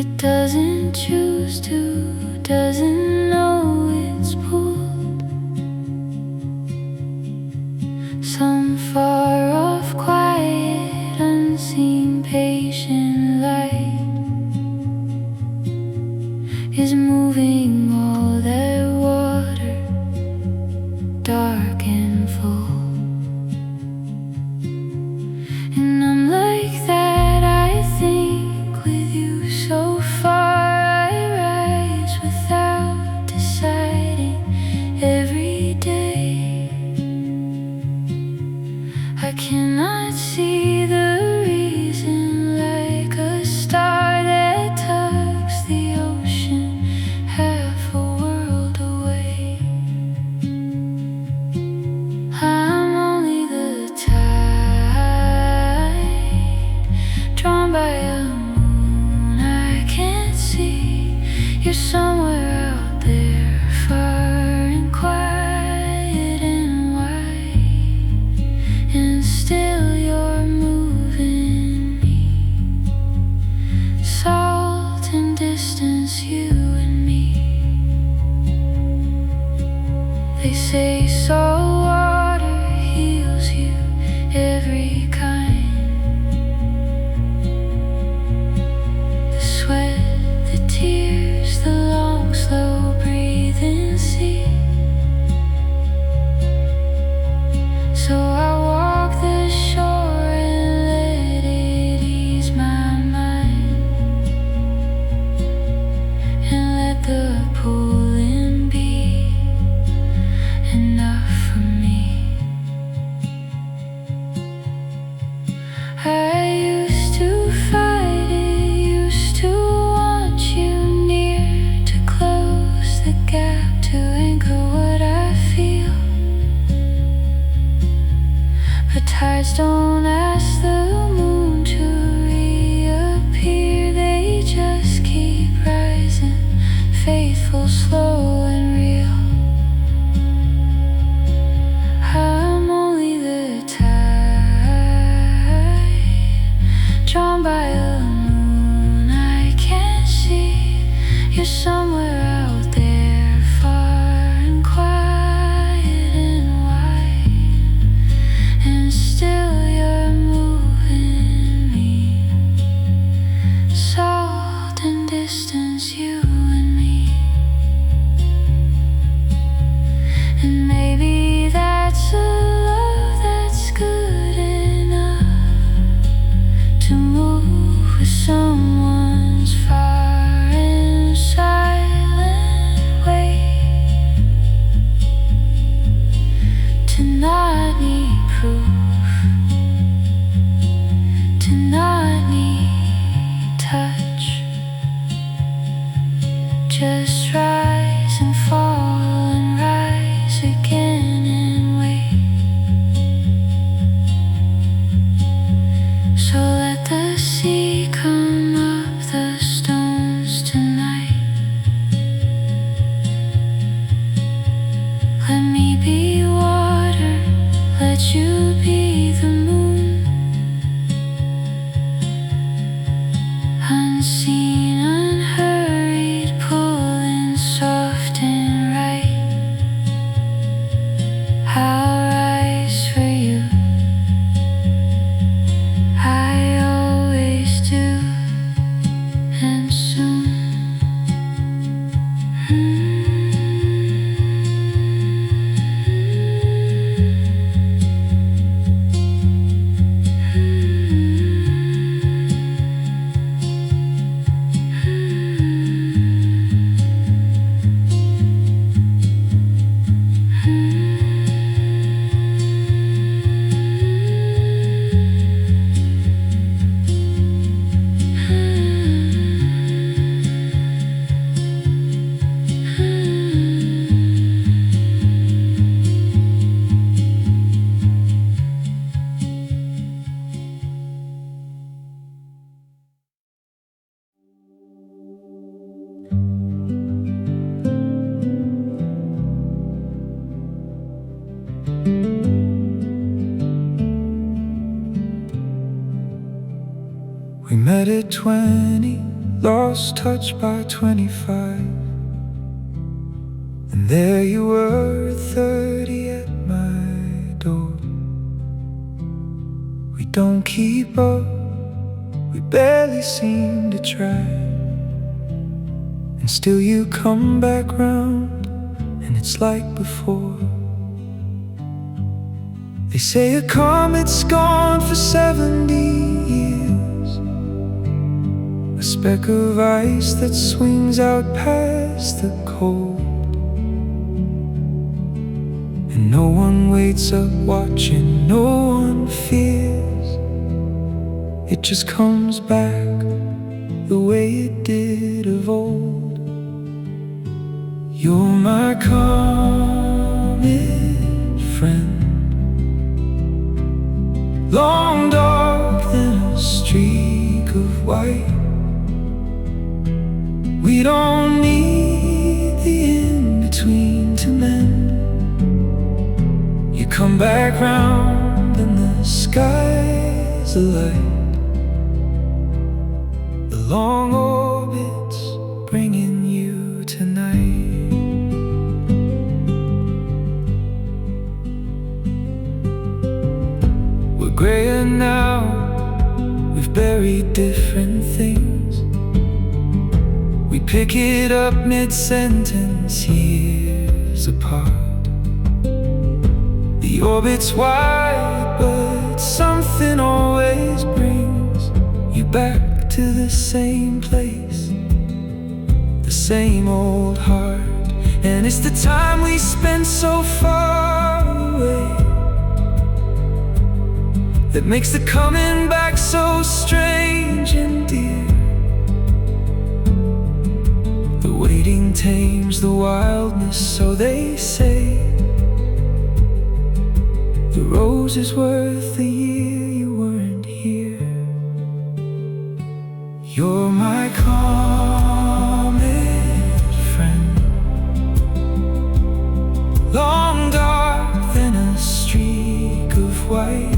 It doesn't choose to, doesn't know it's pulled. Some far off, quiet, unseen, patient light is moving all that water, dark and full. And I'm like that, I think, with you so far. I rise without deciding every day. I cannot see the reason, like a star that tugs the ocean half a world away. I'm only the tide, drawn by a moon I can't see. You're somewhere out there, far and quiet and wide, and still you're moving me. Salt and distance, you and me. They say salt water heals you, every kind. The sweat, the tears, the long, slow breathing sea. So I walk the shore and let it ease my mind, and let the pulling be enough for me. I used to fight it, used to want you near, to close the gap, to anchor what I feel. But tides don't ask the moon to reappear, they just keep rising, faithful, slow and real. I'm only the tide, drawn by a moon I can't see. You're somewhere out there, far and quiet and wide, and still you're moving me. Salt and distance, you and me. And maybe that's a love that's good enough to move with someone's far and silent way, to not need proof, to not need touch, just rise and fall and rise again and wait. So let the sea come up the stones tonight. Let me be water, let you be the moon. Unseen, unhurried, pulling soft and right. I'll rise for you, I always do, and soon. We met at 20, lost touch by 25. And there you were, 30 at my door. We don't keep up, we barely seem to try. And still you come back round, and it's like before. They say a comet's gone for 70 years, a speck of ice that swings out past the cold. And no one waits up watching, no one fears. It just comes back the way it did of old. You're my comet friend, long dark than a streak of white. We don't need the in-between to mend. You come back round and the sky's alight. The long orbits bringing you tonight. We're grayer now, we've buried different things. We pick it up mid-sentence, years apart. The orbit's wide, but something always brings you back to the same place, the same old heart. And it's the time we spend so far away that makes the coming back so strange and dear. The waiting tames the wildness, so they say. The rose is worth the year you weren't here. You're my comet friend, long dark than a streak of white.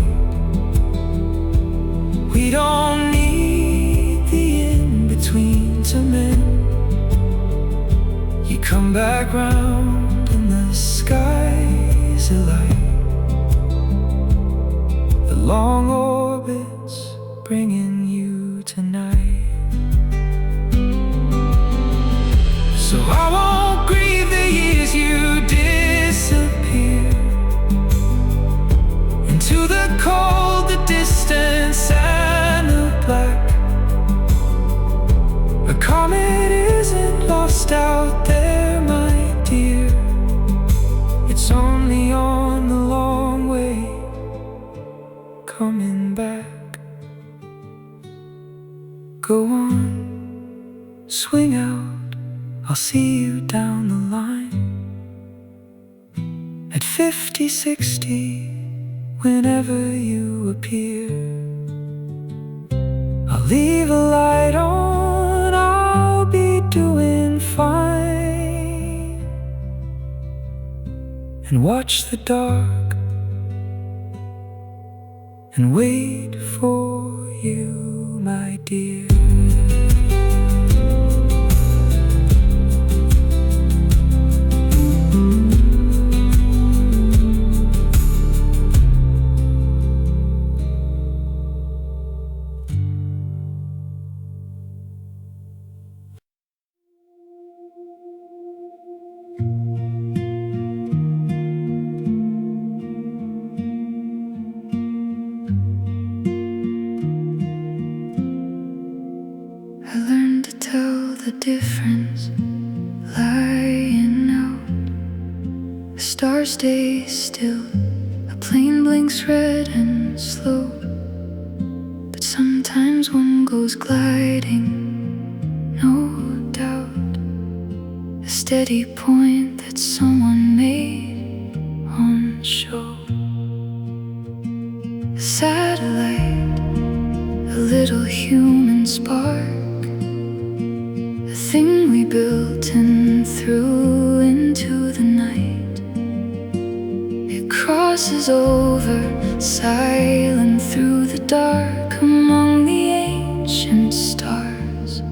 We don't need the in-between to mend. You come back round and the sky's alight. The long orbits bringing you tonight. So I won't grieve the years you disappear into the cold, the distance, and the black. A comet isn't lost out there, my dear. It's only on the long way coming back. Go on, swing out, I'll see you down the line. At 50, 60, whenever you appear. I'll leave a light on, I'll be doing fine. And watch the dark and wait for you, my dear. I learned to tell the difference lying out. The stars stay still, a plane blinks red and slow. But sometimes one goes gliding, no doubt. A steady point that someone made on show. A satellite, a little human spark, a thing we built and threw into the night. It crosses over, silent through the dark, among the ancient stars.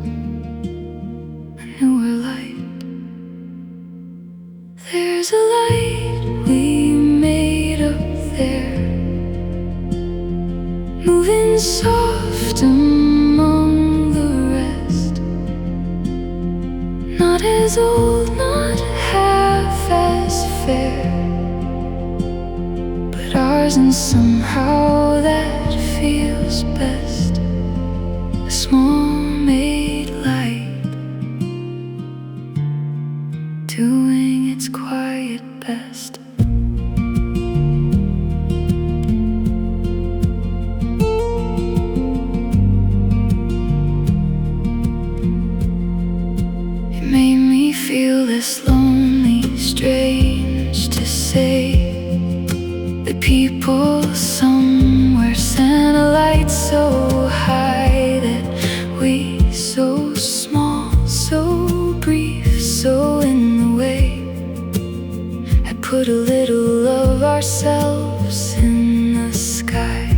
Not as old, not half as fair, but ours, and somehow that feels best. A small made light, doing its quiet best. It made me feel this lonely, strange to say, that people somewhere sent a light so high, that we so small, so brief, so in the way, had put a little of ourselves in the sky.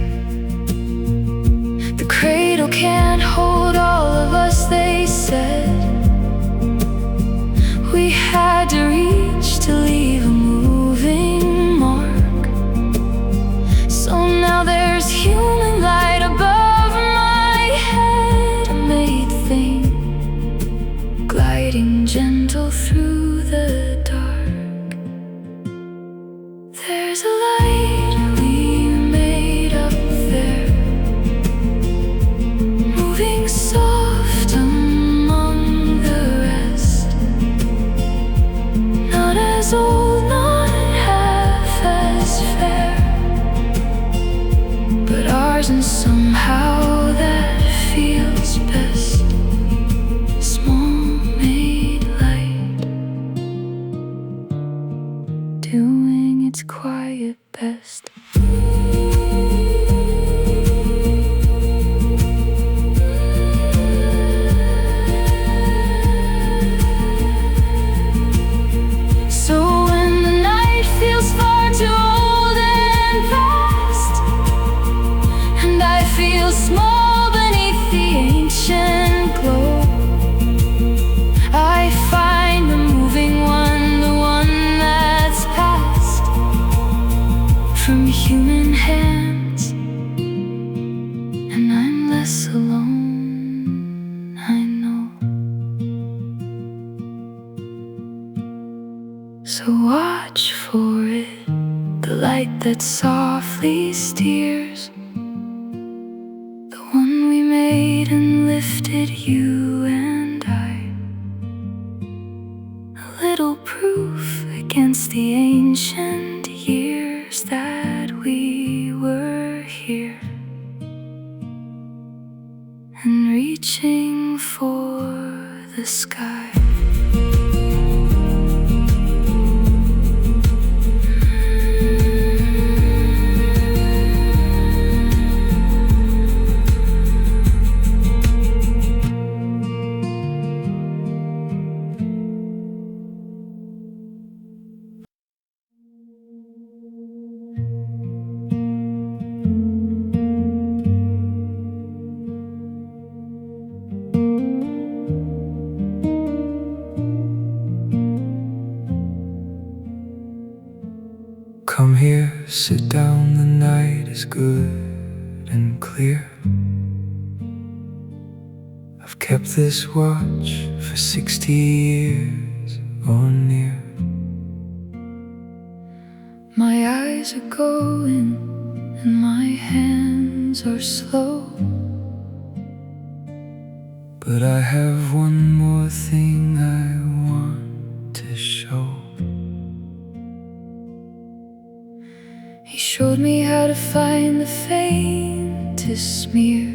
The cradle can't hold all of us, they said. We had to reach to leave a moving mark. So now there's human light above my head, a made thing, gliding gentle through the dark. There's a light we made up there, moving soft among the rest. Not as old, not half as fair, but ours, and somehow that feels best. Small made light, doing its quiet best. So when the night feels far too old and vast, and I feel small beneath the ancient glow, I find the moving one, the one that's passed from human hands, and I'm less alone, I know. So watch for it, the light that softly steers, the one we made and lifted, you and I. A little proof against the ancient years that we were here, and reaching for the sky. Come here, sit down, the night is good and clear. I've kept this watch for 60 years or near. My eyes are going and my hands are slow, but I have one more thing I want to show. He showed me how to find the faintest smear,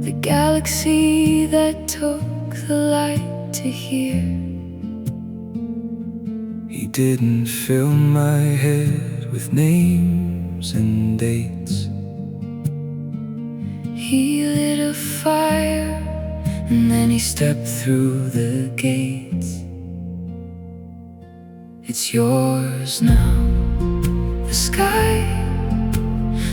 the galaxy that took the light to hear. He didn't fill my head with names and dates. He lit a fire and then he stepped through the gates. It's yours now, the sky,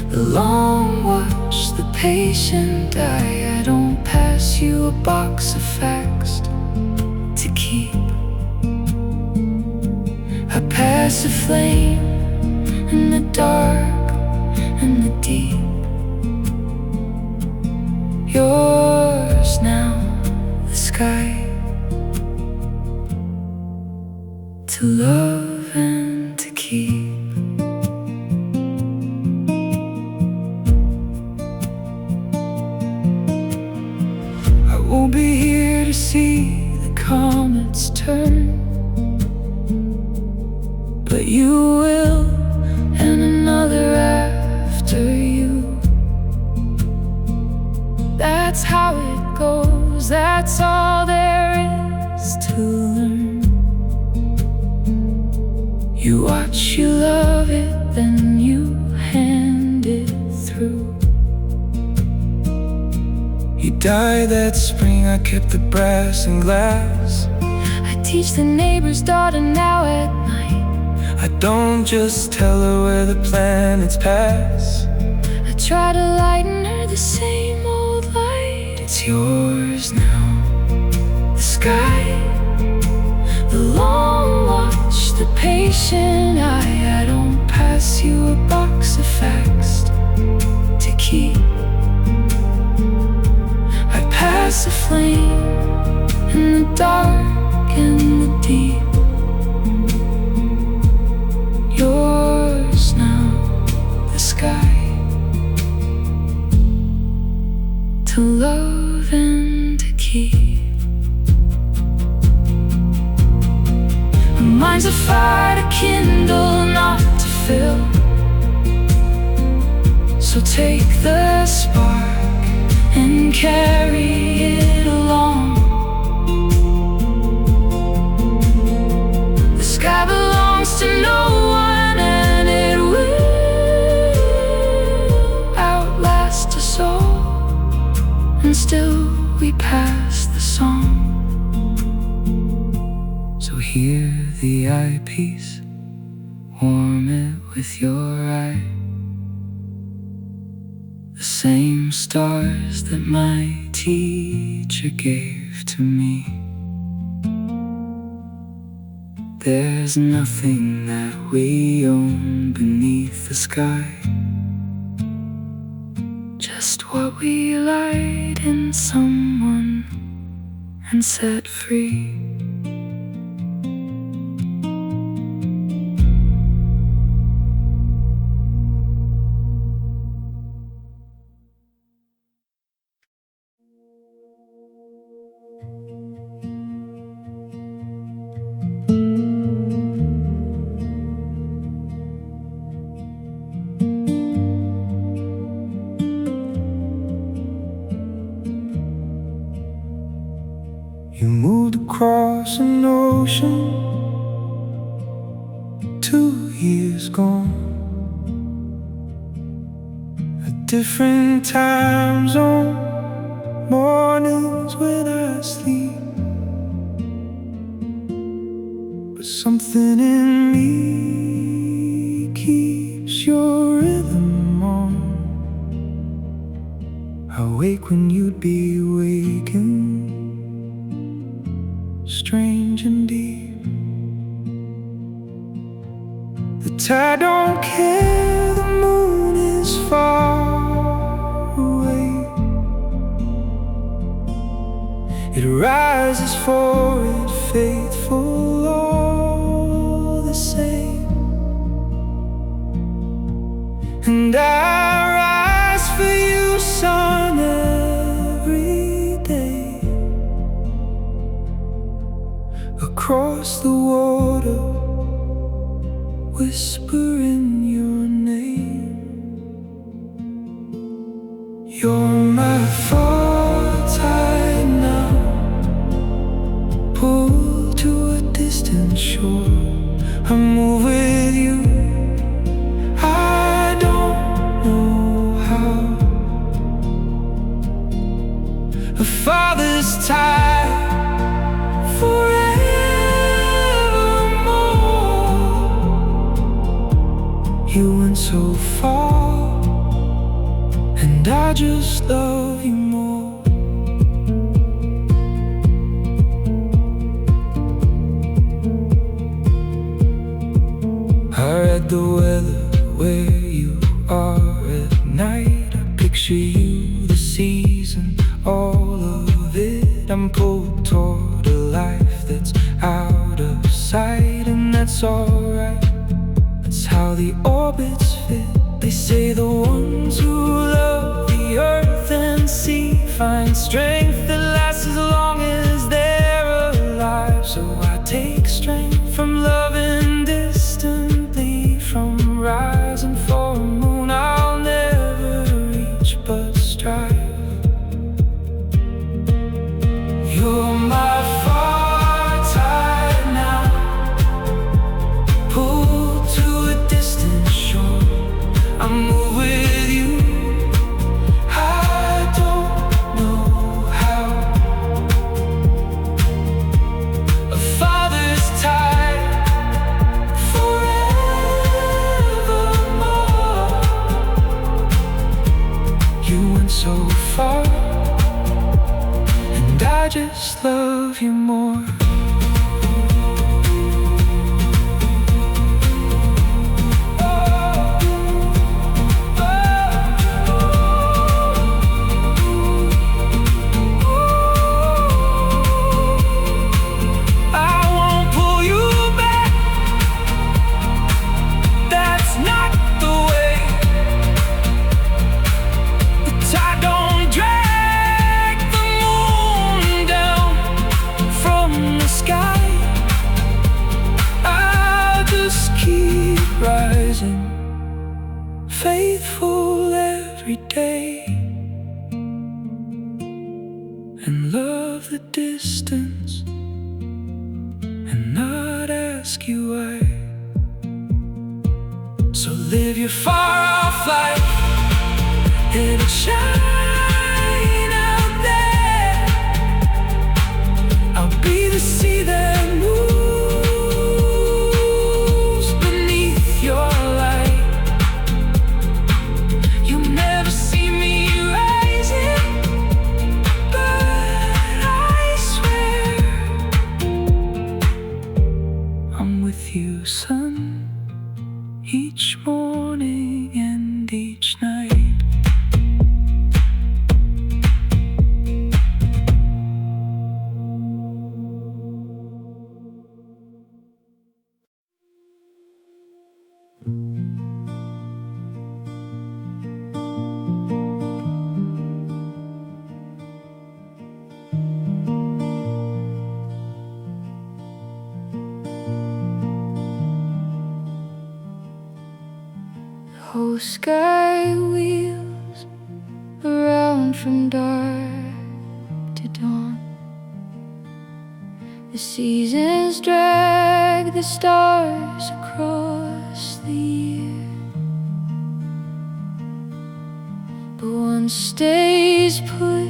the long watch, the patient eye. I don't pass you a box of facts to keep. I pass a flame in the dark and the deep. Yours now, sky, to love and to keep. I won't be here to see the comets turn, but you will, and another after you. That's how it goes, that's all there is to learn. You watch, you love it, then you hand it through. You died that spring, I kept the brass and glass. I teach the neighbor's daughter now at night. I don't just tell her where the planets pass. I try to lighten her the same old light. It's yours now. The sky, the long watch, the patient eye. I don't pass you a box of facts to keep. I pass a flame in the dark and the deep. Yours now, the sky, to love and to keep. Mine's a fire to kindle, not to fill. So take the spark and carry it along. The sky belongs to no one, and it will outlast us all. And still we pass the song. So hear the eyepiece, warm it with your eye. The same stars that my teacher gave to me. There's nothing that we own beneath the sky, just what we light in someone and set free. You moved across an ocean, 2 years gone. A different time zone, mornings when I sleep. But something in me keeps your rhythm on. I wake when you'd be waking, strange and deep. The tide don't care, the moon is far away. It rises for it, faithful all the same. And I rise for you, sun, every day. Across the water, whispering your name. You're my tide now, pulled to a distant shore. I move with you, I don't know how. A father's tide, forevermore. You went so far, and I just love you more. I read the weather where you are at night. I picture you, the season, all of it. I'm pulled toward it's alright. That's how the orbits fit. They say the ones who love the earth and sea find strength that lasts as long as they're alive. So I take strength from loving distantly, from rising for a moon I'll never reach but strive. You're my far tide now, pulled to a distant shore. I move with you, I don't know how. A father's tide forevermore. You went so far, and I just love you more. Faithful every day, and love the distance, and not ask you why. So live your far-off life, let it shine out there. I'll be the sea that moves beneath your light. You, sun, each morning and each night. whole sky wheels around from dark to dawn. The seasons drag the stars across the year, but one stays put,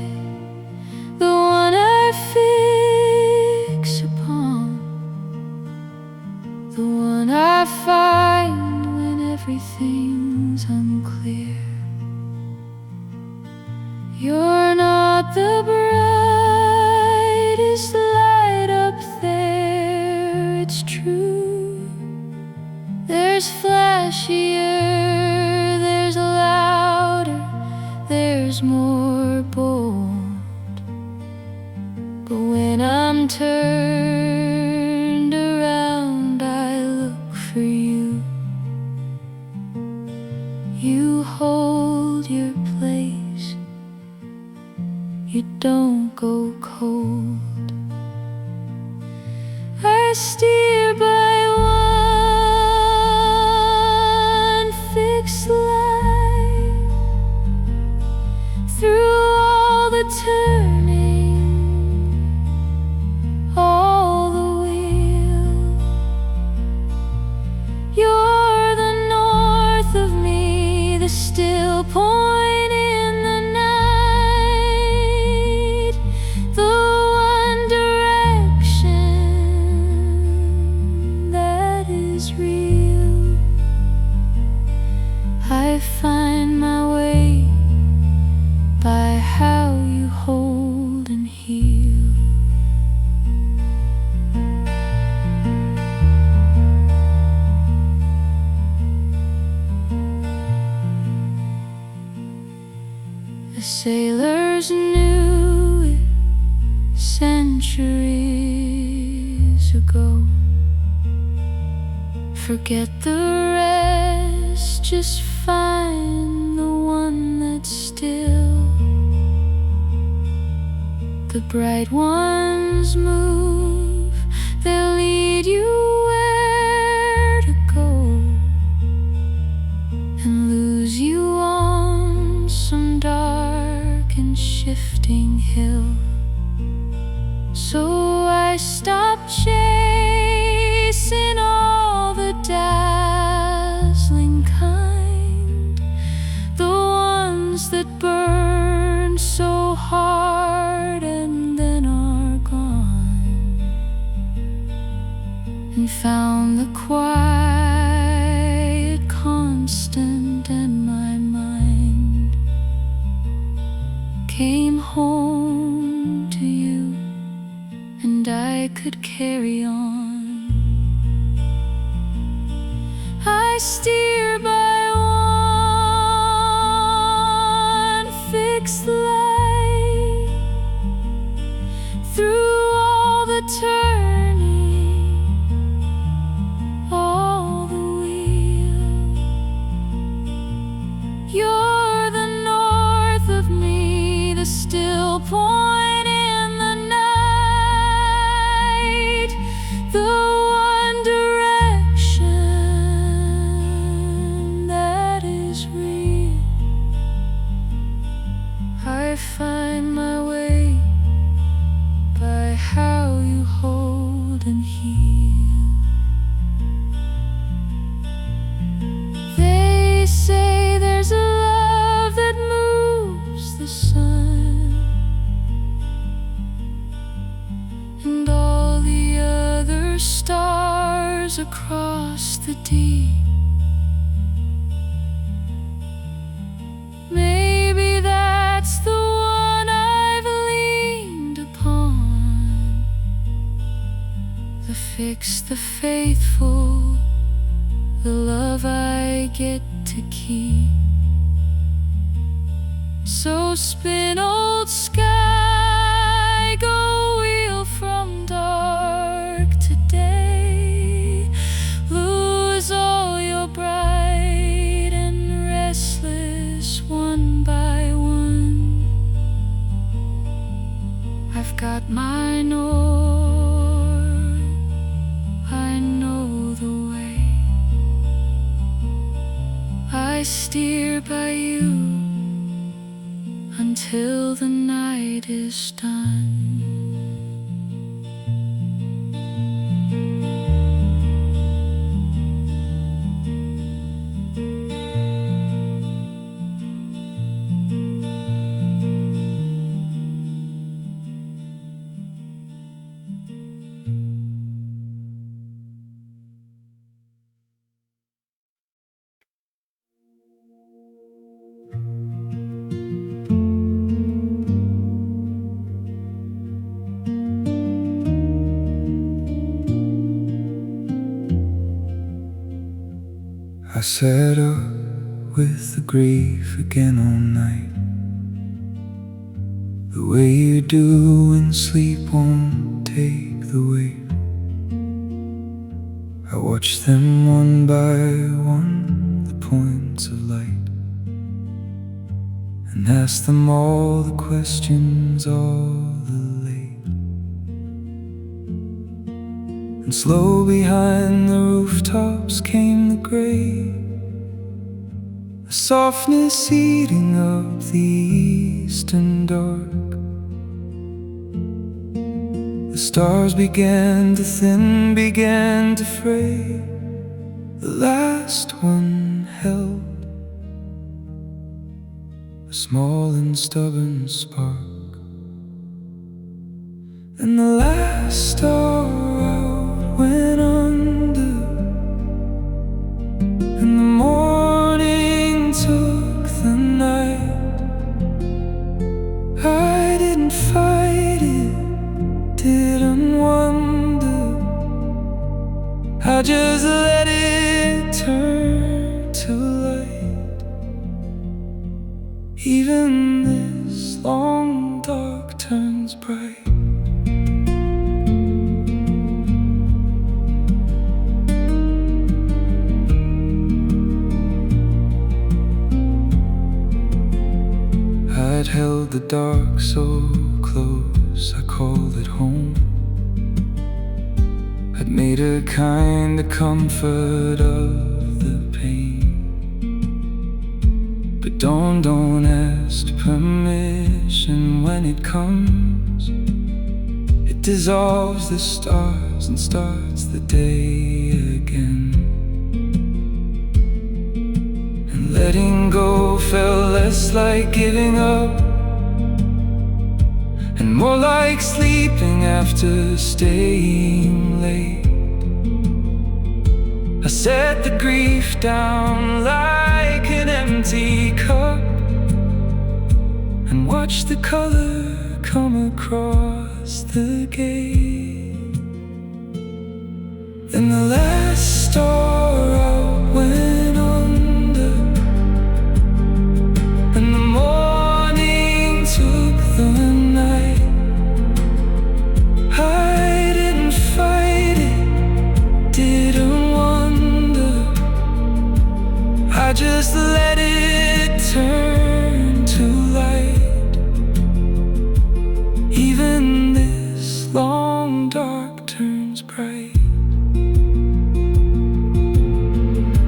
the one I fix upon, the one I find when everything's unclear. You're not the brightest light up there, it's true. There's flashier, there's louder, there's more bold. But when I'm turned around, I look for you. You hold your place, you don't go cold. I steer by one fixed line through all the turning, all the wheel. You're the north of me, the still point in the night, the one direction that is real. I find my way by how you hold and heal. The sailors knew it centuries ago. Forget the rest, just find the one that's still. The bright ones move, they'll lead you where to go, and lose you on some dark and shifting hill. So I stopped chasing all the dazzling kind, the ones that burn so hard and then are gone, and found the quiet constant, and my mind came home to you, and I could carry on. I steer by one fixed light through all the turning, all the wheel. You're the north of me, the still point in the night, the one direction that is real. I find my way by how you hold and heal. They say there's a love that moves the sun, and all the other stars across the deep. Maybe that's the one I've leaned upon, the fixed, the faithful, the love I get to keep. So spin, old sky, go wheel from dark to day, lose all your bright and restless one by one. I've got my north, I know the way. I steer by you until the night is done. I sat up with the grief again all night, the way you do when sleep won't take the weight. I watched them one by one, the points of light, and asked them all the questions, all the late. And slow behind the rooftops came the gray, a softness eating up the eastern dark. The stars began to thin, began to fray. The last one held a small and stubborn spark, and the last star out went under, and the morning took the night. I didn't fight it, didn't wonder, I just let it turn to light. Even this long dark turns bright. held the dark so close, I called it home. I'd made a kind of comfort of the pain. But don't ask permission when it comes. It dissolves the stars and starts the day again. And letting go felt less like giving up and more like sleeping after staying late. I set the grief down like an empty cup and watched the color come across the gate. Then the last star out went under, and the morning took the night. I didn't fight it, didn't wonder, I just let it turn to light. Even this long dark turns bright.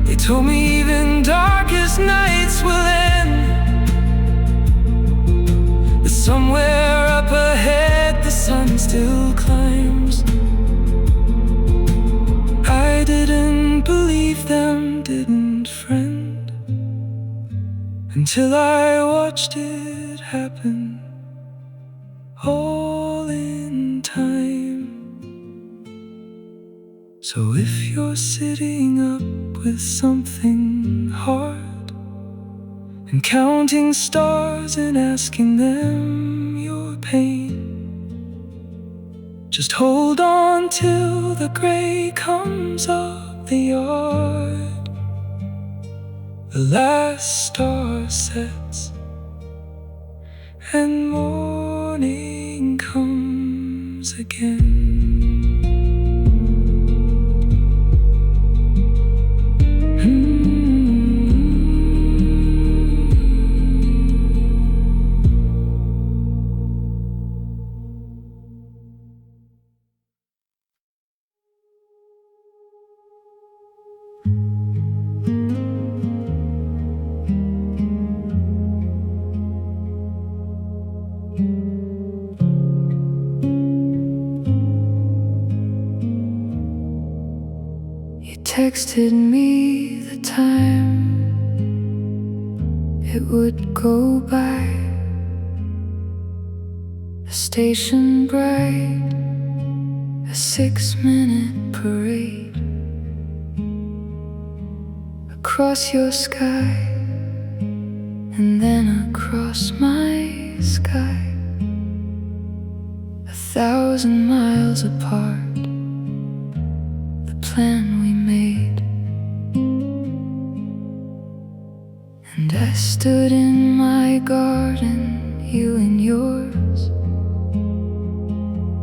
They told me even darkest nights will end, that somewhere up ahead the sun still climbs. I didn't believe them, didn't friend, until I watched it happen, all in time. So if you're sitting up with something hard and counting stars and asking them your pain, just hold on till the gray comes up the yard. The last star sets and morning comes again. Texted me the time it would go by, a station bright, a 6-minute parade across your sky and then across my sky, 1,000 miles apart, the plan we made. And I stood in my garden, you in yours,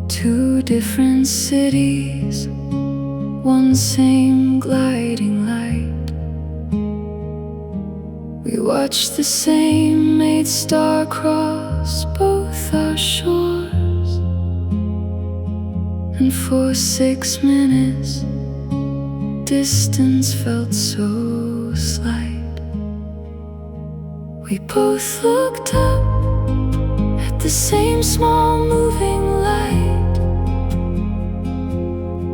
2 different cities, one same gliding light. We watched the same maid star cross both our shores, and for 6 minutes distance felt so slight. We both looked up at the same small moving light,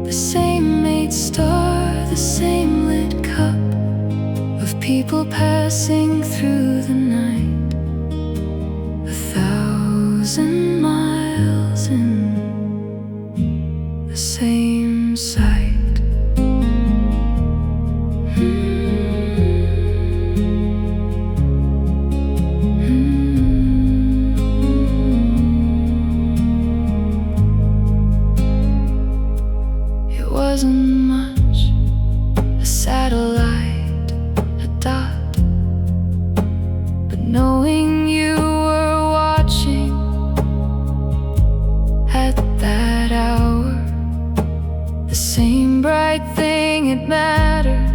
the same maid star, the same lit cup of people passing through the night, 1,000 miles in the same sight. Wasn't much, a satellite, a dot, but knowing you were watching at that hour, the same bright thing, it mattered.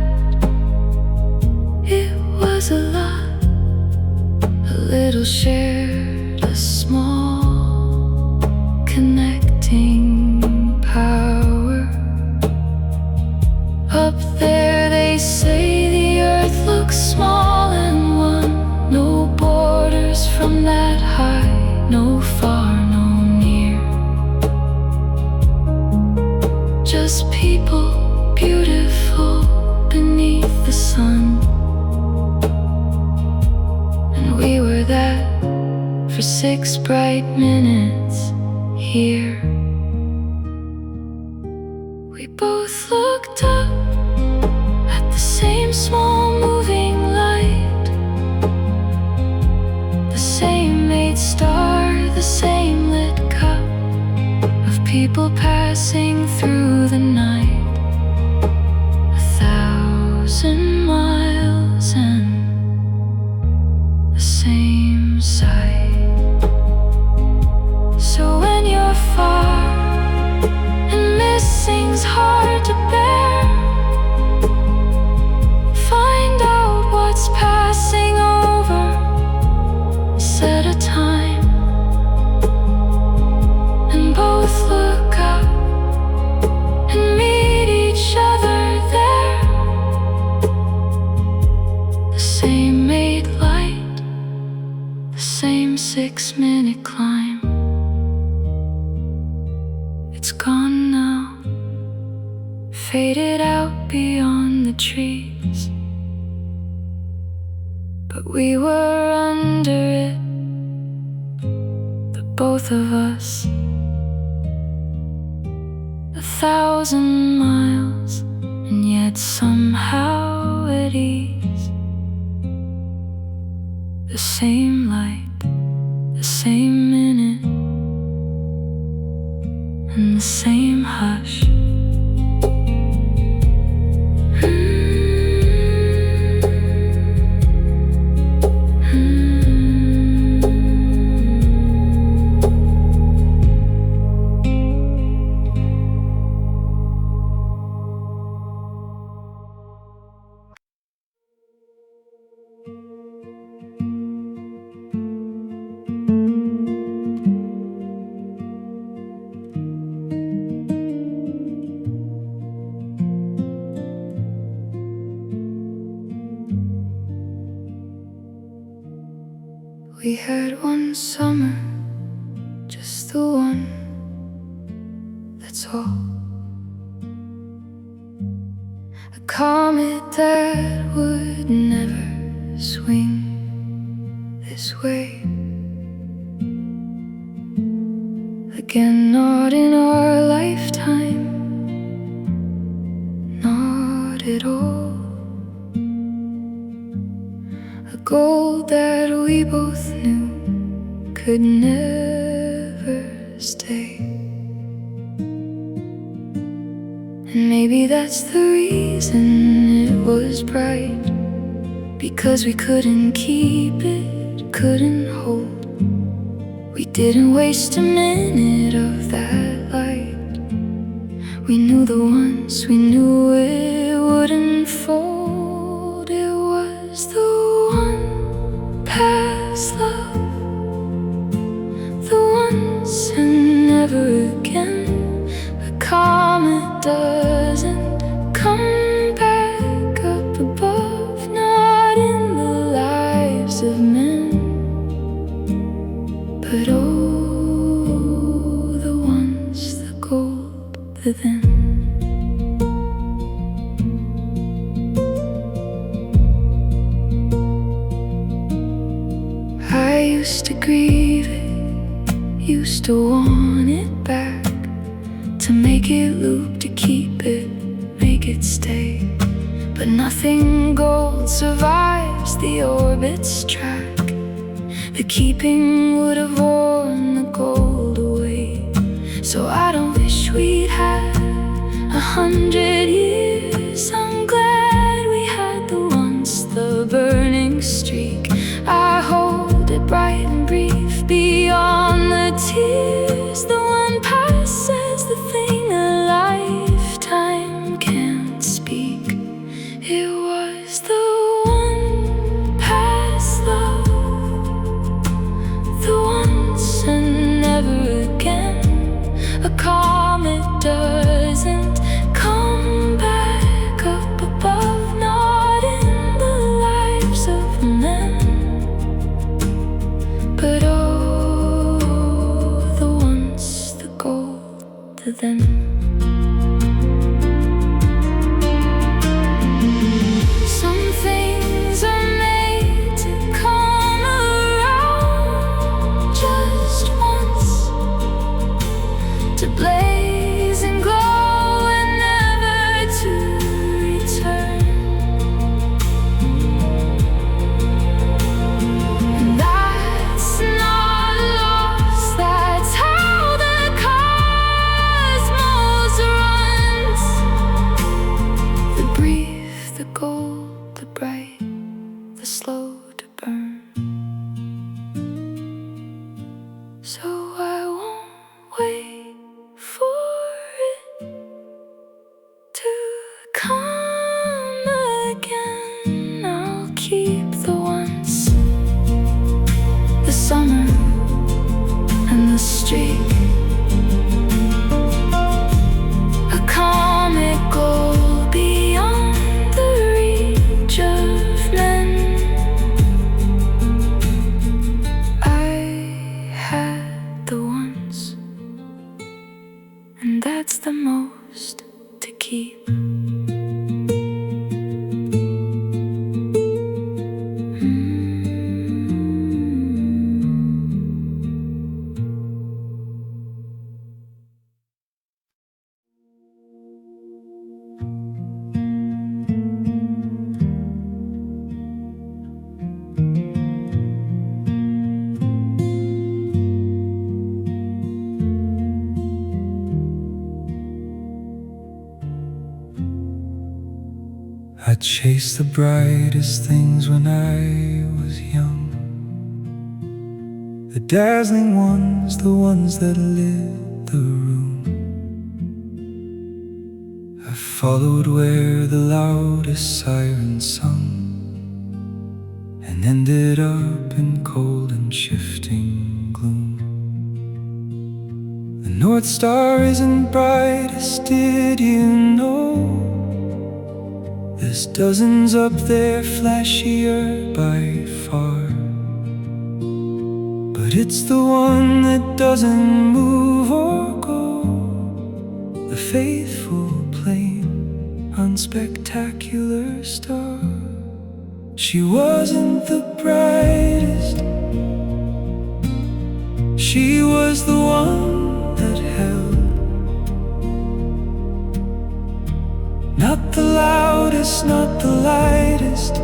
It was a lot, a little shared, a was people beautiful beneath the sun, and we were that for 6 bright minutes here. We both looked up at the same small moving light, the same made star, the same lit cup of people passing through the night. 1,000 miles and the same sight. So when you're far and missing's hard to bear, find out what's passing over, set a time, and both look up and meet each other there. The same made light, the same 6-minute climb. It's gone now, faded out beyond the trees, but we were under it, the both of us. 1,000 miles, and yet somehow at ease. The same light, the same minute, and the same hush. We had one summer, just the one, that's all. A comet that would never swing this way again, not in our lifetime, not at all. A goal that we both knew could never stay. And maybe that's the reason it was bright, because we couldn't keep it, couldn't hold. We didn't waste a minute of that light. We knew the once, we knew it wouldn't fold. It was the one past love, the once and never again. A comet doesn't come back up above, not in the lives of men, but oh, the once, the gold, the then. I used to grieve it, used to want it back, to make it loop, to keep it, make it stay. But nothing gold survives the orbit's track. The keeping would have worn the gold away. So I don't wish we'd had 100 years. I'm glad we had the once, the burning streak. I hold it bright and brief beyond the tears. The one passes, the thing a lifetime can't speak. It was the one past love, the once and never again. A comet doesn't come back up above, not in the lives of men, but oh, the once, the gold, the then. hurts the most to keep. I chased the brightest things when I was young, the dazzling ones, the ones that lit the room. I followed where the loudest siren sung, and ended up in cold and shifting gloom. The North Star isn't brightest, did you know? There's dozens up there, flashier by far, but it's the one that doesn't move or go, the faithful, plain, unspectacular star. She wasn't the brightest, she was the one that held. Not the loudest, not the lightest,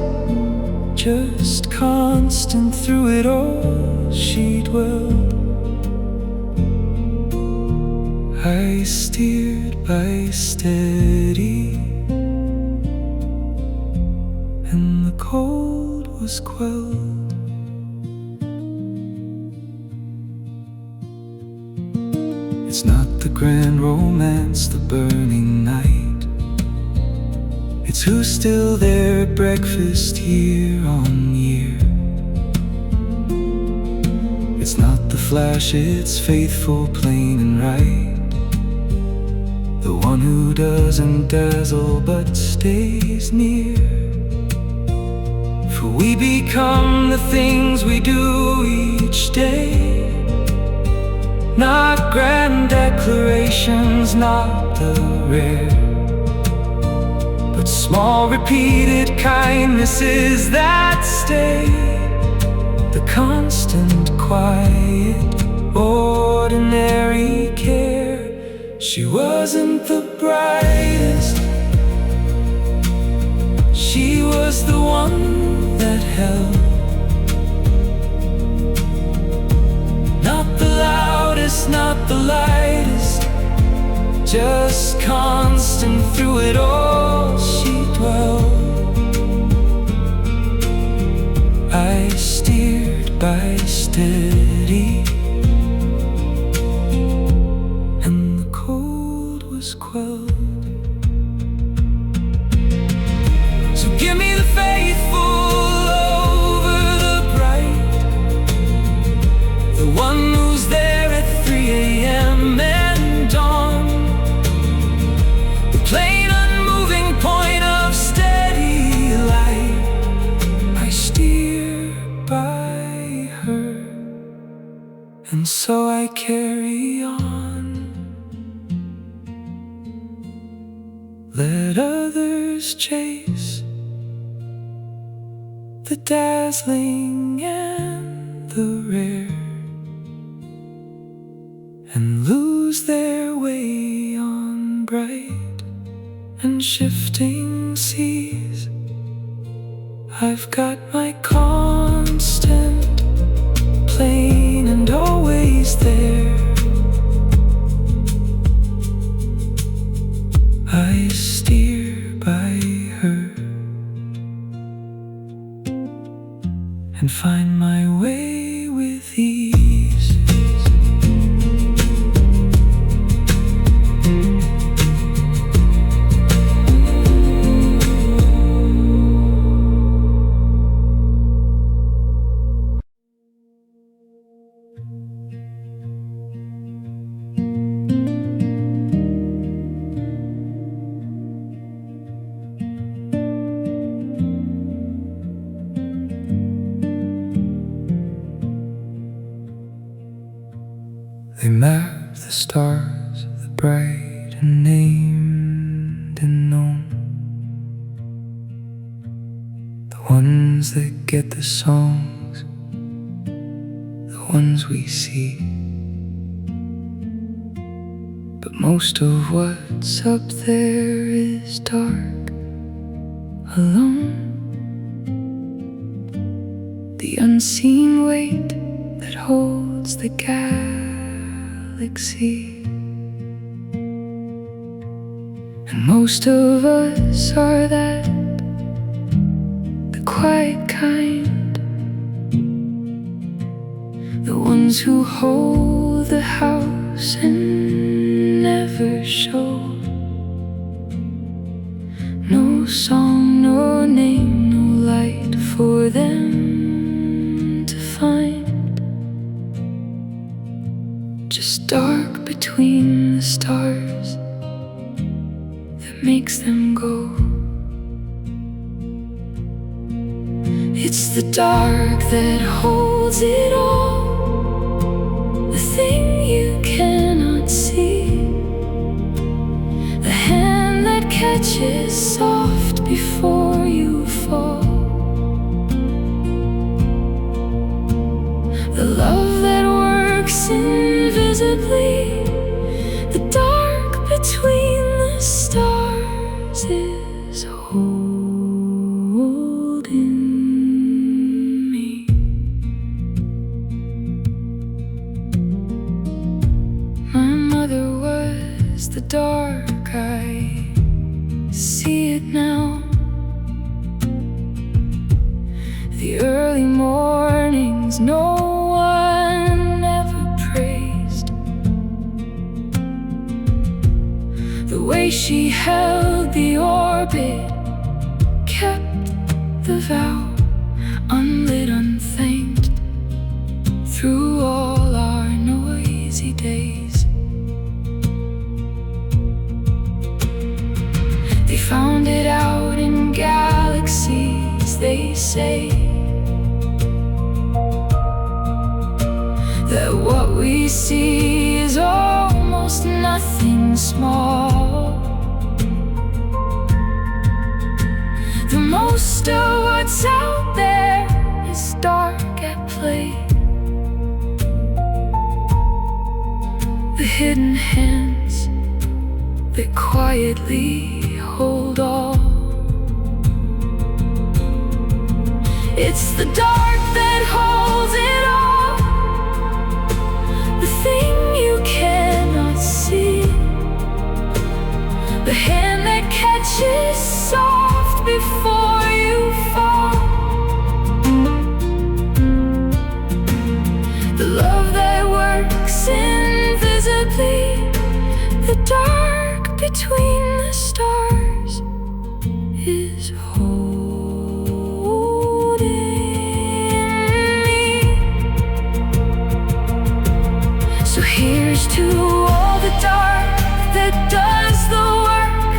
just constant through it all she dwelled. I steered by steady, and the cold was quelled. It's not the grand romance, the burning night, it's who's still there at breakfast year on year. It's not the flash, it's faithful, plain and right, the one who doesn't dazzle but stays near. For we become the things we do each day, not grand declarations, not the rare, but small repeated kindnesses that stay, the constant, quiet, ordinary care. She wasn't the brightest, she was the one that held. Not the loudest, not the lightest, just constant through it all she dwelled. I steered by steady, and the cold was quelled. So give me the faithful over the bright, the one who's there at 3 a.m. and dawn, the plain unmoving point of steady light. I steer by her, and so I carry on. Let others chase the dazzling and the rare, and lose their way on bright and shifting seas. I've got my constant, plain and always there. I steer by her and find my way with ease. They map the stars, the bright named and known, the ones that get the songs, the ones we see. But most of what's up there is dark, alone. The unseen weight that holds the galaxy. And most of us are that, the quiet kind, the ones who hold the house and never show. No song, no name, no light for them to find. Just dark between the stars that makes them go. It's the dark that holds it all, the thing you cannot see, the hand that catches soft before you fall, the love that works invisibly, the dark between the stars is holding me. My mother was the dark, I see it now. The early mornings no one ever praised, the way she held the orbit, kept the vow, unlit, unthanked, through all our noisy days. They found it out in galaxies, they say, that what we see is almost nothing small. The most of what's out there is dark at play, the hidden hands that quietly hold all. It's the dark that holds it all, the thing you cannot see, the hand that catches soft before you fall, the love that works invisibly, the dark between the stars is holding me. So here's to all the dark that does the work,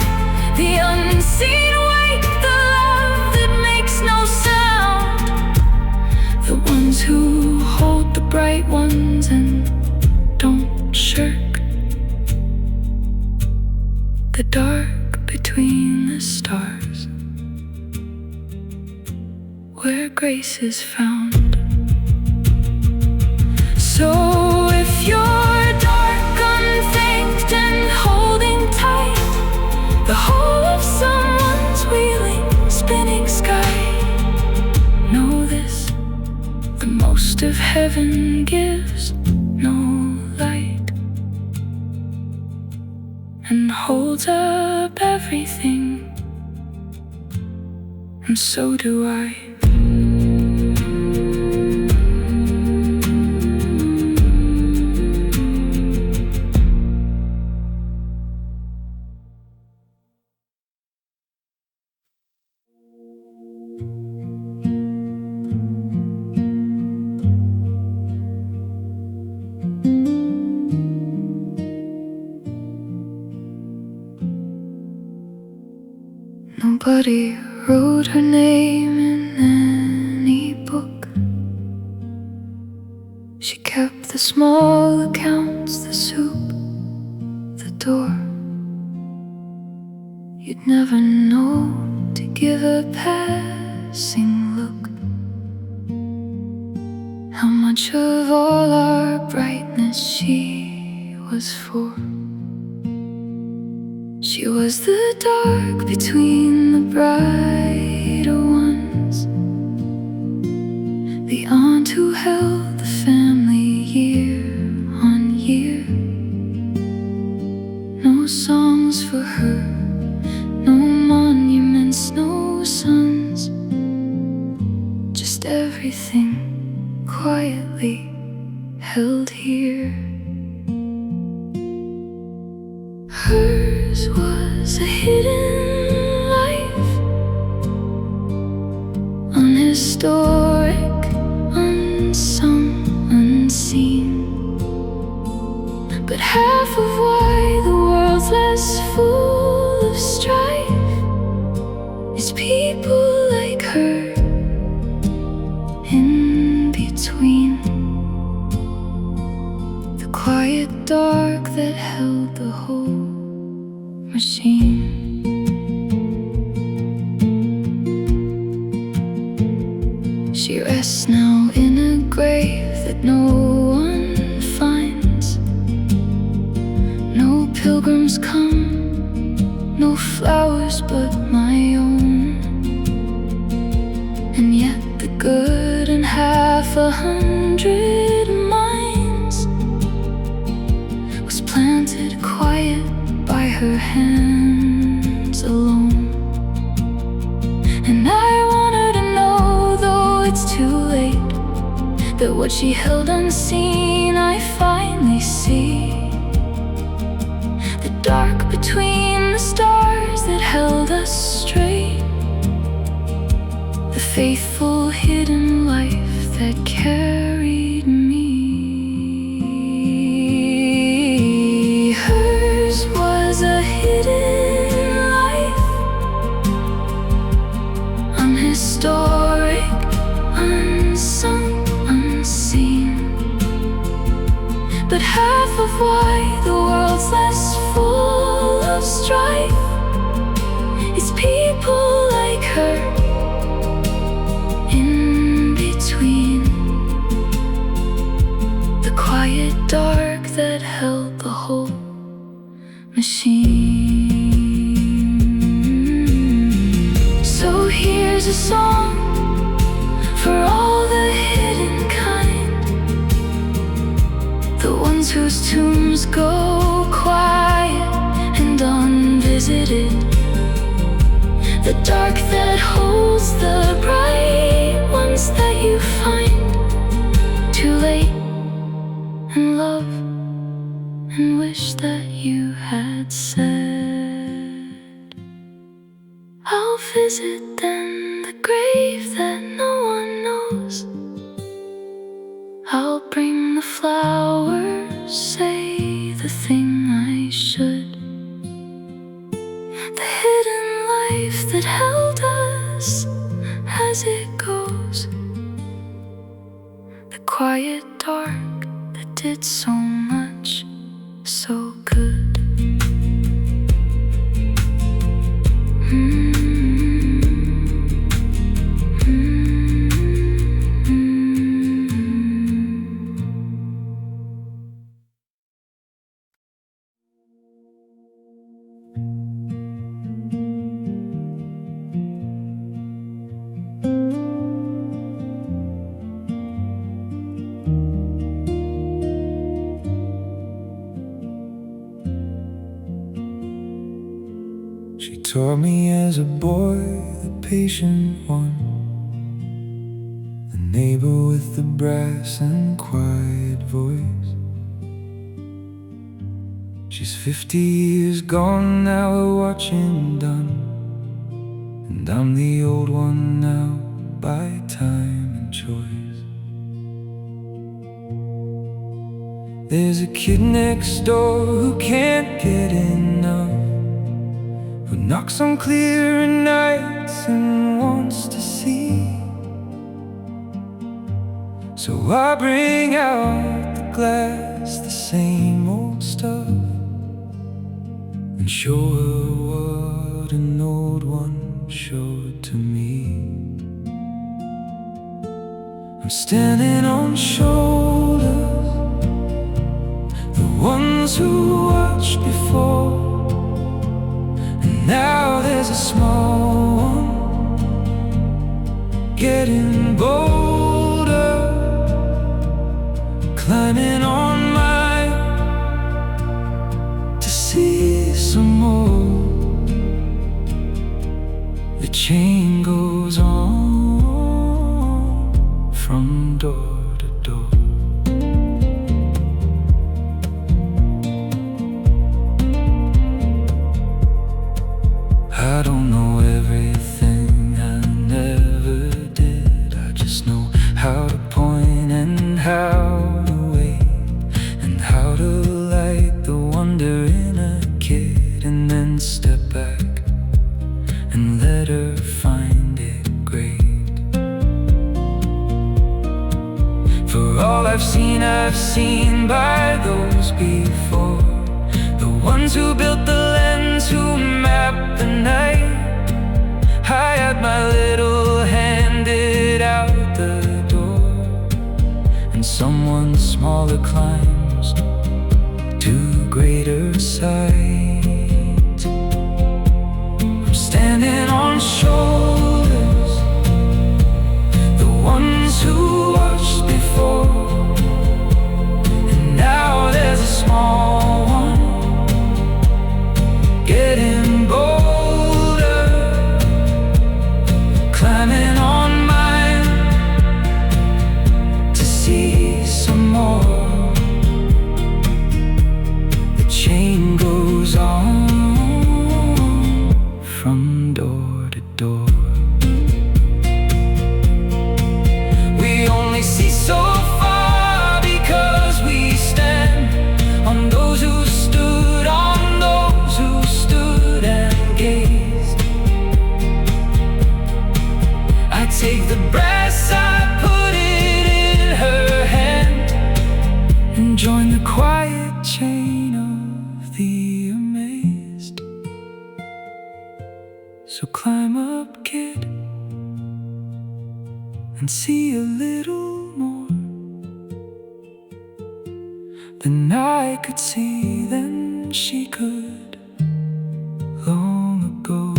the unseen weight, the love that makes no sound, the ones who hold the bright ones and don't shirk, the dark between the stars, where grace is found. So if you're dark, unthanked, and holding tight the whole of someone's wheeling, spinning sky, know this, the most of heaven gives no light, and holds up everything, and so do I. Nobody wrote her name in any book. She kept the small accounts, the soup, the door, You'd never know to give a passing look how much of all our brightness she was for. She was the dark between the brighter ones, the aunt who held the family year on year. No songs for her, no monuments, no sons, just everything quietly held here. Hers was a hidden life, unhistoric, unsung, unseen. But half of why the world's less full of strife is people like her in between. The quiet dark that held the whole machine. She rests now in a grave that no one finds. No pilgrims come, no flowers but my own. And yet the good and 100 minds was planted quiet by her hands alone. And I want her to know, though it's too late, that what she held unseen I finally see. The dark between the stars that held us straight, the faithful hidden life that carried me. Hers was a hidden life, unhistoric, unsung, unseen. But half of why the world's less full of strife is people like her in between. The quiet dark that held the whole machine. So here's a song for all the hidden kind, the ones whose tombs go quiet and unvisited, the dark that holds the bright ones that you find too late, and love and wish that you had said. I'll visit then the grave that no one knows. I'll bring the flowers, say the thing I should. The hidden life that held us as it goes, the quiet dark that did so much so good. She taught me as a boy, the patient one, the neighbor with the brass and quiet voice. She's 50 years gone now, her watching done, and I'm the old one now by time and choice. There's a kid next door who can't get enough, who knocks on clear nights and wants to see. So I bring out the glass, the same old stuff, and show her what what an old one showed to me. I'm standing on shoulders, the ones who watched before, and now there's a small one getting bolder, climbing on mine to see some more. The chain goes on from door to door. I don't know everything, I never did. I just know how to point and how to wait, and how to light the wonder in a kid, and then step back and let her find it great. For all I've seen by those before, the ones who built the lens, who mapped the night. I had my little handed out the door, and someone smaller climbs to greater sight. I'm standing on shoulders, the ones who watched before, and now there's a small one getting bolder, climbing on mine to see some more. The chain goes on from door to door. We only see so far because we stand on those who stood, on those who stood and gazed. I take the brass, I put it in her hand, and join the quiet chain of the amazed. So climb up, kid, and see a little more than I could see, than she could long ago.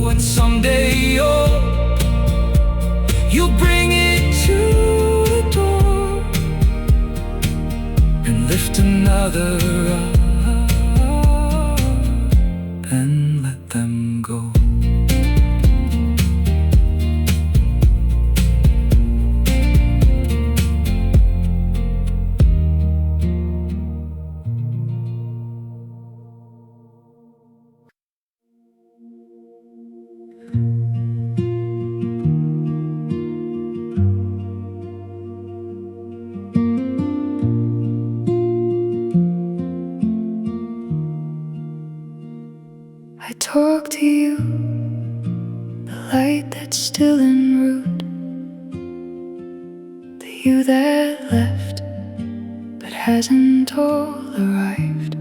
And someday you'll bring it to the door and lift another up and let them go. I talk to you, the light that's still en route, the you that left but hasn't all arrived.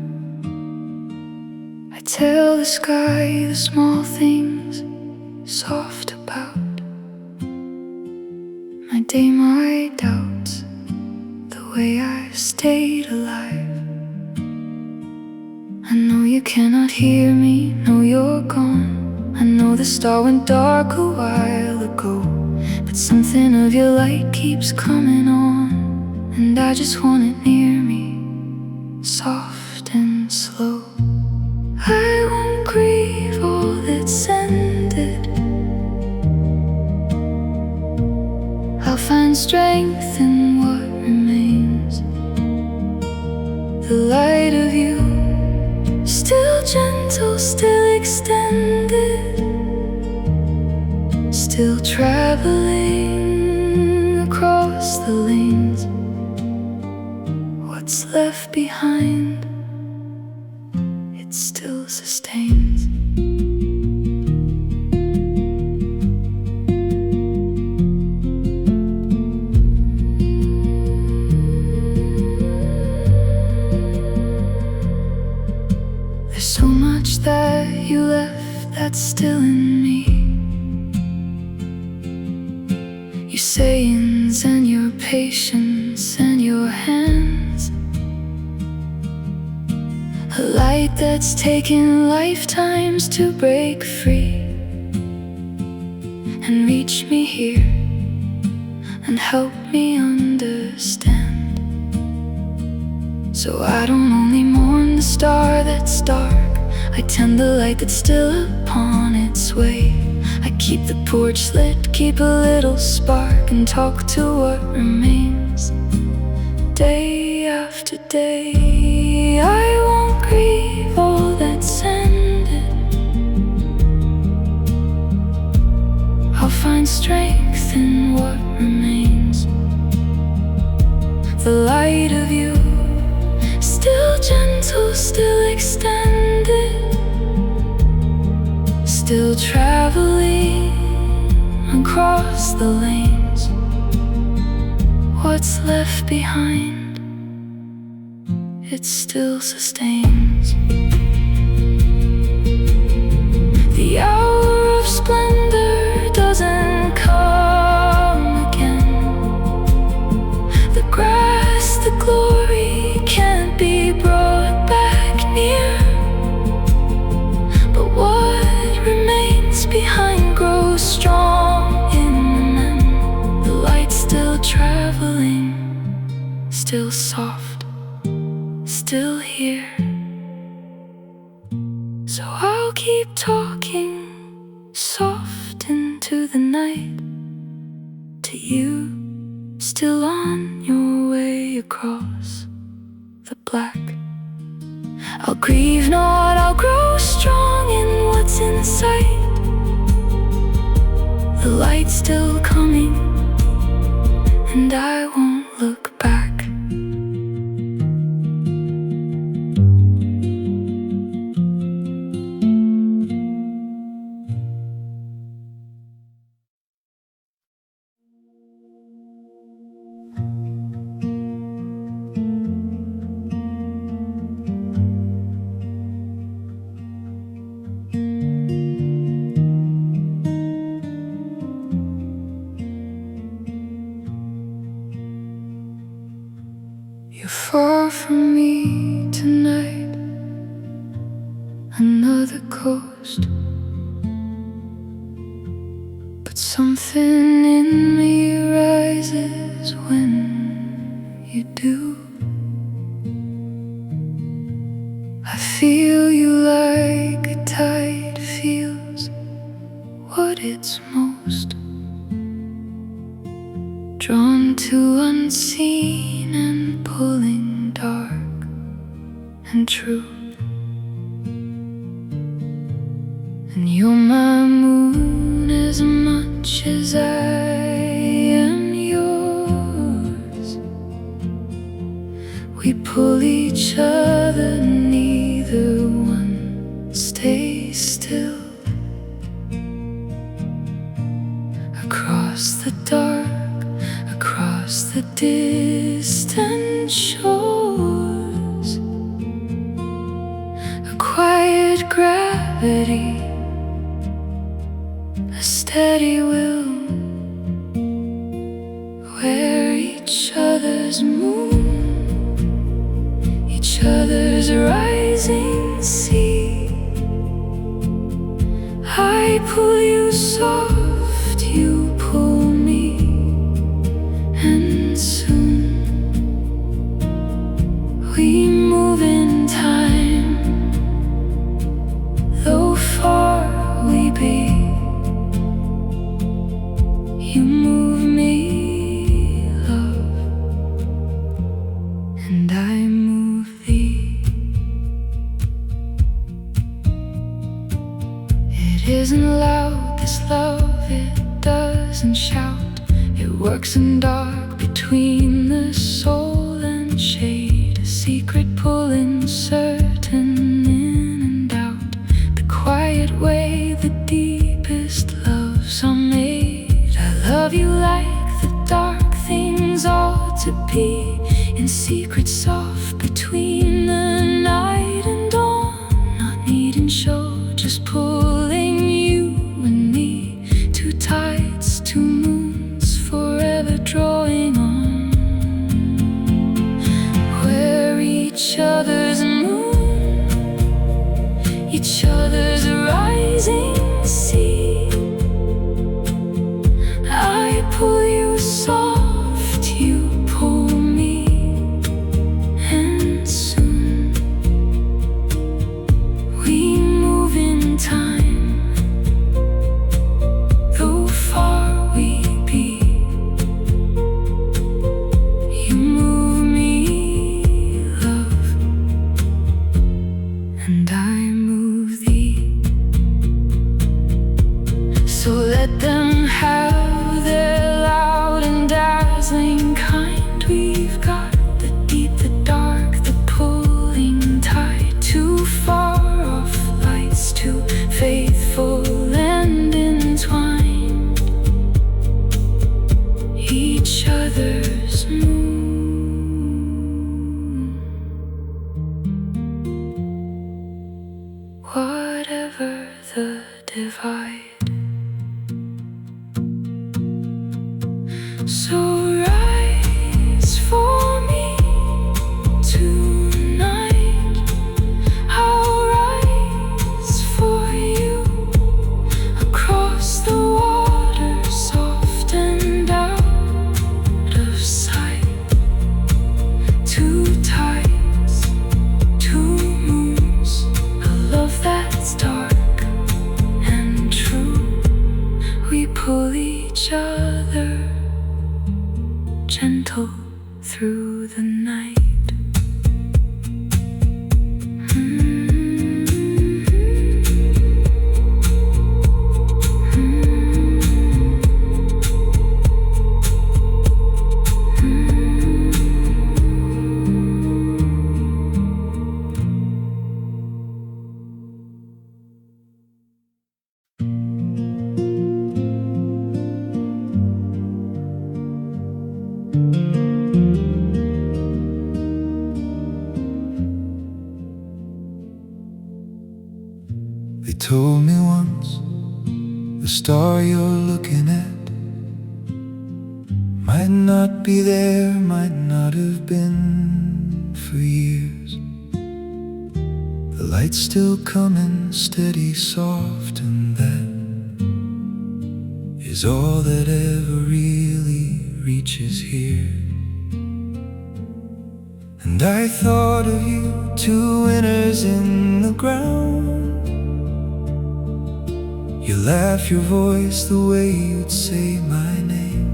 I tell the sky the small things soft about my day, my doubts, the way I've stayed alive. I know you cannot hear me, know you're gone. I know the star went dark a while ago, but something of your light keeps coming on, and I just want it near me, soft and slow. I won't grieve all that's ended. I'll find strength in what remains. The light of you, still gentle, still extended, still traveling across the lanes. What's left behind, it still sustains. There's so that you left that's still in me. Your sayings and your patience and your hands, a light that's taken lifetimes to break free and reach me here and help me understand. So I don't only mourn the star that's dark, I tend the light that's still upon its way. I keep the porch lit, keep a little spark, and talk to what remains. Day after day, I won't grieve all that's ended. I'll find strength in what remains. The light of you, still gentle, still extended, still traveling across the lanes. What's left behind, it still sustains. The hour of splendor doesn't come again. The grass, the glory can't be brought back near. But what remains behind grows strong in the end. The light's still traveling, still soft, still here. So I'll keep talking soft into the night to you, still on your way across the black. I'll grieve not, I'll grow strong in what's in sight. The light's still coming, and I won't look back. You're far from me tonight, another coast. But something in me rises when you do. I feel you like a tide feels what it's most drawn to, unseen and pulling dark and true. And you're my moon as much as I am yours. We pull each other, neither one stays still. Across the dark, across the distant shores, a quiet gravity, a steady will, where each other's moon, each other's rising sea. I pull you soft, you pull me, and soon we move in time, though far we be. You move me, love, and I move thee. It isn't loud, this love, it doesn't shout. It works in dark between the soul and shade, a secret pull certain in and out, the quiet way the deepest loves are made. I love you like the dark things ought to be, in secret soft between the night and dawn, not needing show each other's moon, each other's rising sea. I pull you soft, you pull me, and soon we move in time, though far we be. You move me, love, and I move thee. So let them have their loud and dazzling kind. We've got the deep, the dark, the pulling tide. Too far off lights, too faithful and entwined, each other's moon. Whatever the divide, so rise for me tonight. I'll rise for you across the water, soft and out of sight. Two tides, two moons, a love that's dark and true. We pull each other gentle through the night. They told me once, the star you're looking at might not be there, might not have been for years. The light's still coming, steady, soft, and that is all that ever really reaches here. And I thought of you, two winners in the ground. Your laugh, your voice, the way you'd say my name.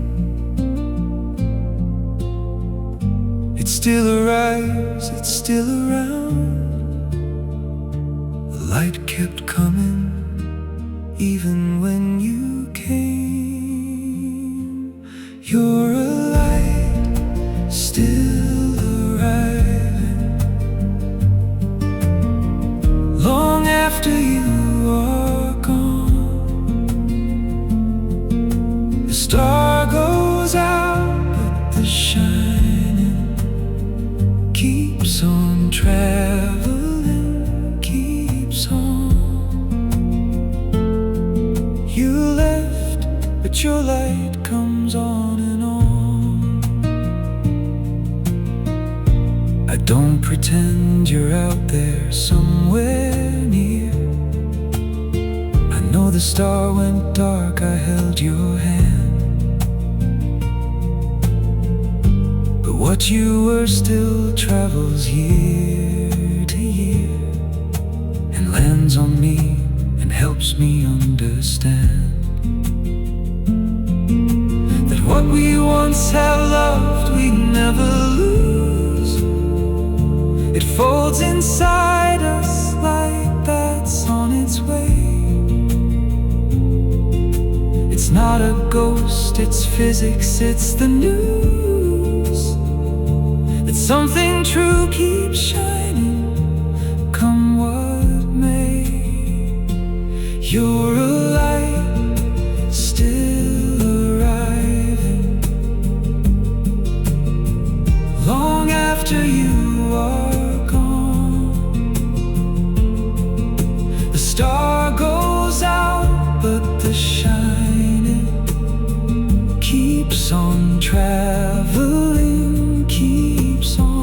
It still arrives, it's still around. The light kept coming, even when you came. You're a light, still arriving, long after you are gone. The star goes out, but the shining keeps on traveling, keeps on. You left, but your light comes on and on. I don't pretend you're out there somewhere near. I know the star went dark, I held your hand. But what you were still travels year to year, and lands on me and helps me understand that what we once have loved we never lose. It folds inside us like that's on its way. It's not a ghost, it's physics, it's the news that something true keeps shining, come what may. You're a light, still arriving, long after you are gone. The star goes out, but the shining keeps on traveling, keeps on.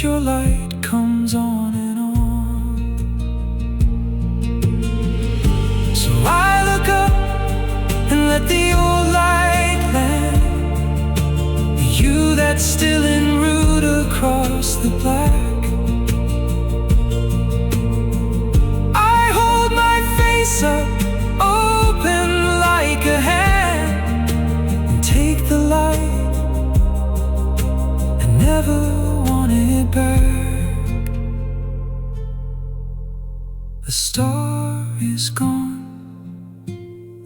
your light comes on and on. So I look up and let the old light land. You that's still en route across the black. I hold my face up, open like a hand, and take the light and never want it back. The star is gone,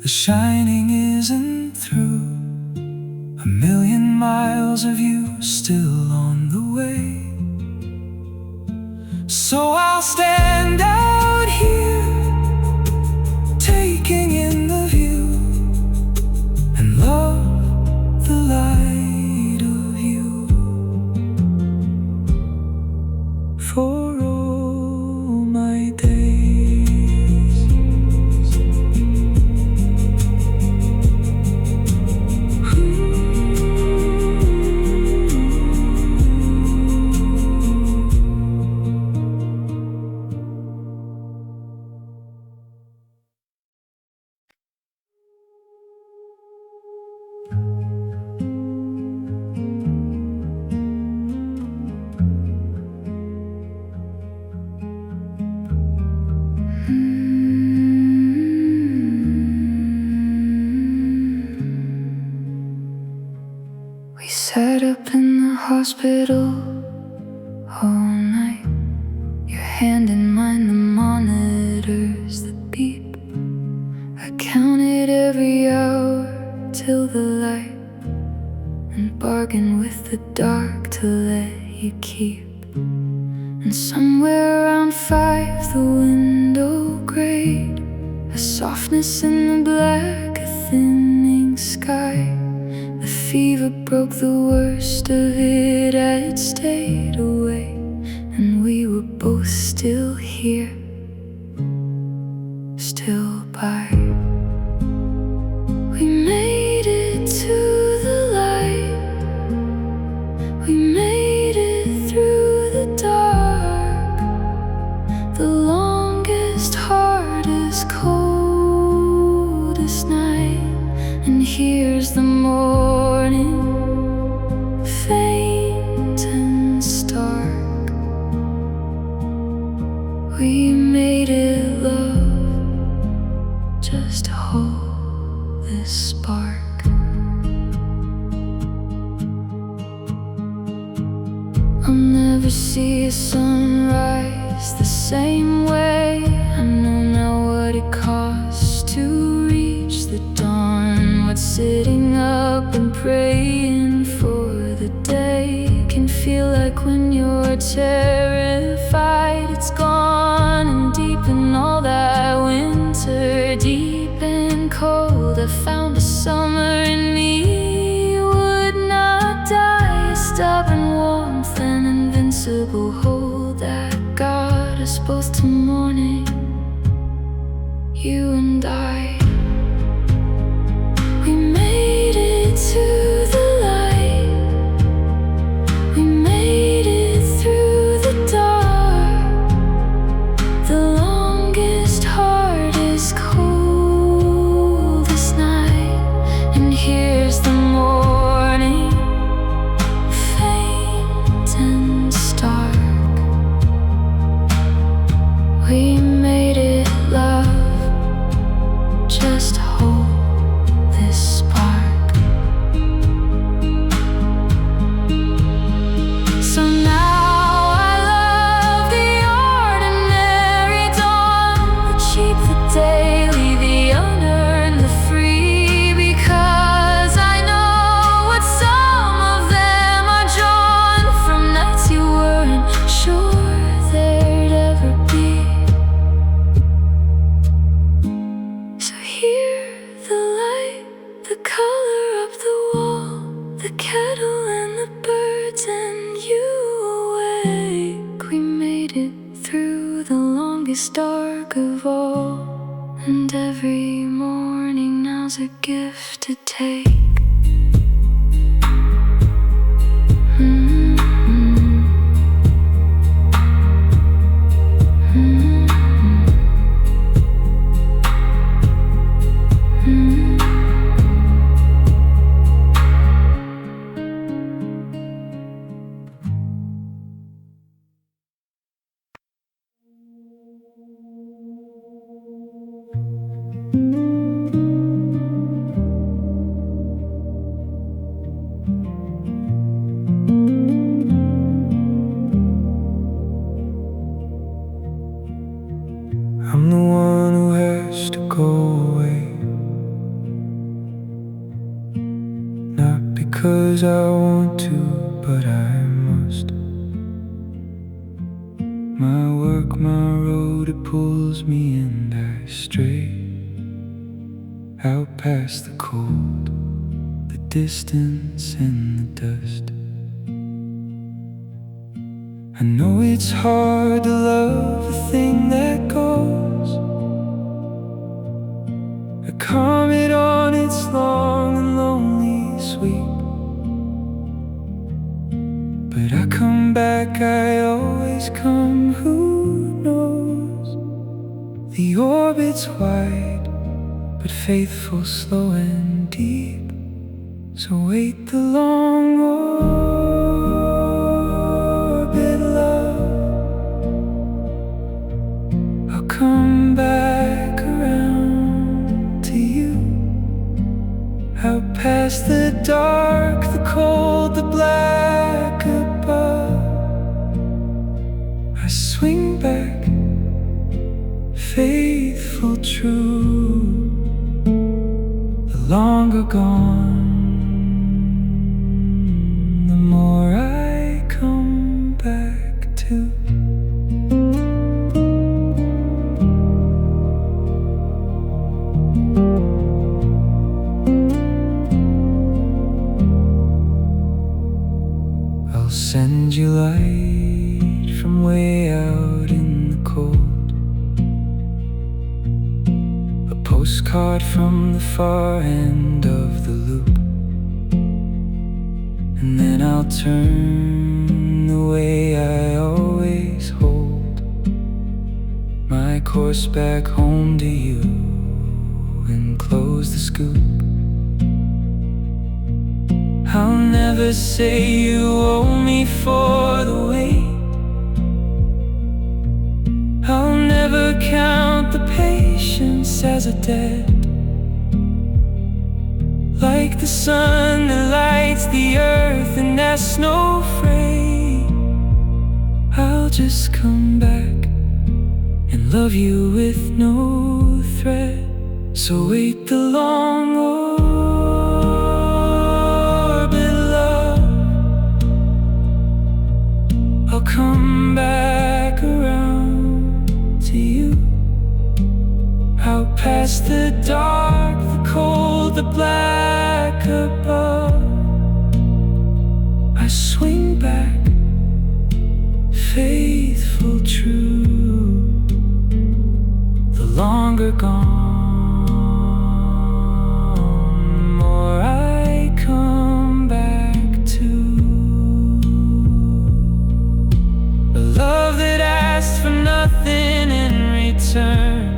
the shining isn't through. 1,000,000 miles of you still on the way. So I'll stand out here, taking in the view, and love the light of you for all my days. We sat up in the hospital all night, your hand in mine, the monitors that beep. I counted every hour till the light, and bargained with the dark to let you keep. And somewhere around 5 the window grayed, a softness in the black, a thinning sky. The fever broke, the worst of it had stayed away, and we were both still here, still by. We made it to the light, we made it through the dark, the longest, hardest, coldest night. And here's the morning, faint and stark. We made it, love, just hold this spark. I'll never see a sunrise the same way. I know now what it costs to reach the dawn, what sitting up and praying for the day can feel like when you're terrified it's gone. And deep in all that winter, deep and cold, I found a summer in me would not die. A stubborn warmth, an invincible hold that got us both to morning, you and I. We made it to the light, we made it through the dark, the longest, hardest, coldest night. And here's the morning, faint and stark. We made it, love, just hold this spark. So now I love the ordinary dawn, the cheap, the daily, the unearned, the free, because I know what some of them are drawn from nights you weren't sure there'd ever be. So hear the light, the color up the wall, the kettle and the birds and you awake. We made it through the longest dark of all, and every morning now's a gift to take. suppose I want to, but I must. My work, my road, it pulls me and I stray out past the cold, the distance and the dust. I know it's hard to love a thing that goes, a comet on its long and lonely sweep. But I come back, I always come, who knows? The orbit's wide, but faithful, slow and deep. So wait the long orbit, love. I'll come back around to you, out past the dark, the cold, the black above. I swing back, faithful, true, the longer gone, the more I come back to. I'll send you light from way out in the cold, a postcard from the far end of the loop. And then I'll turn the way I always hold my course back home to you and close the scoop. I'll never say you owe me for the wait. I'll never count the patience as a debt. Like the sun that lights the earth and that's no freight, I'll just come back and love you with no threat. So wait the long orbit, love. I'll come back around to you, out past the dark, the cold, the black above. I swing back, faithful, true, the longer gone, the more I come back to. A love that asked for nothing in return.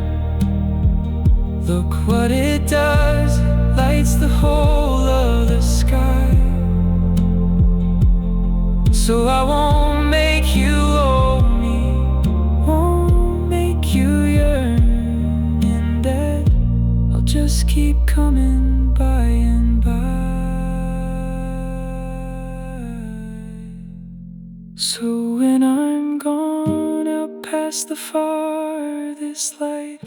Look what it does, lights the whole of the sky. So I won't make you owe me, won't make you yearn in debt. I'll just keep coming by and by. So when I'm gone out past the farthest light,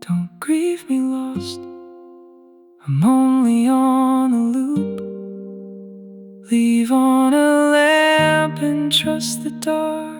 don't grieve me lost, I'm only on a loop. Leave on a lamp and trust the dark.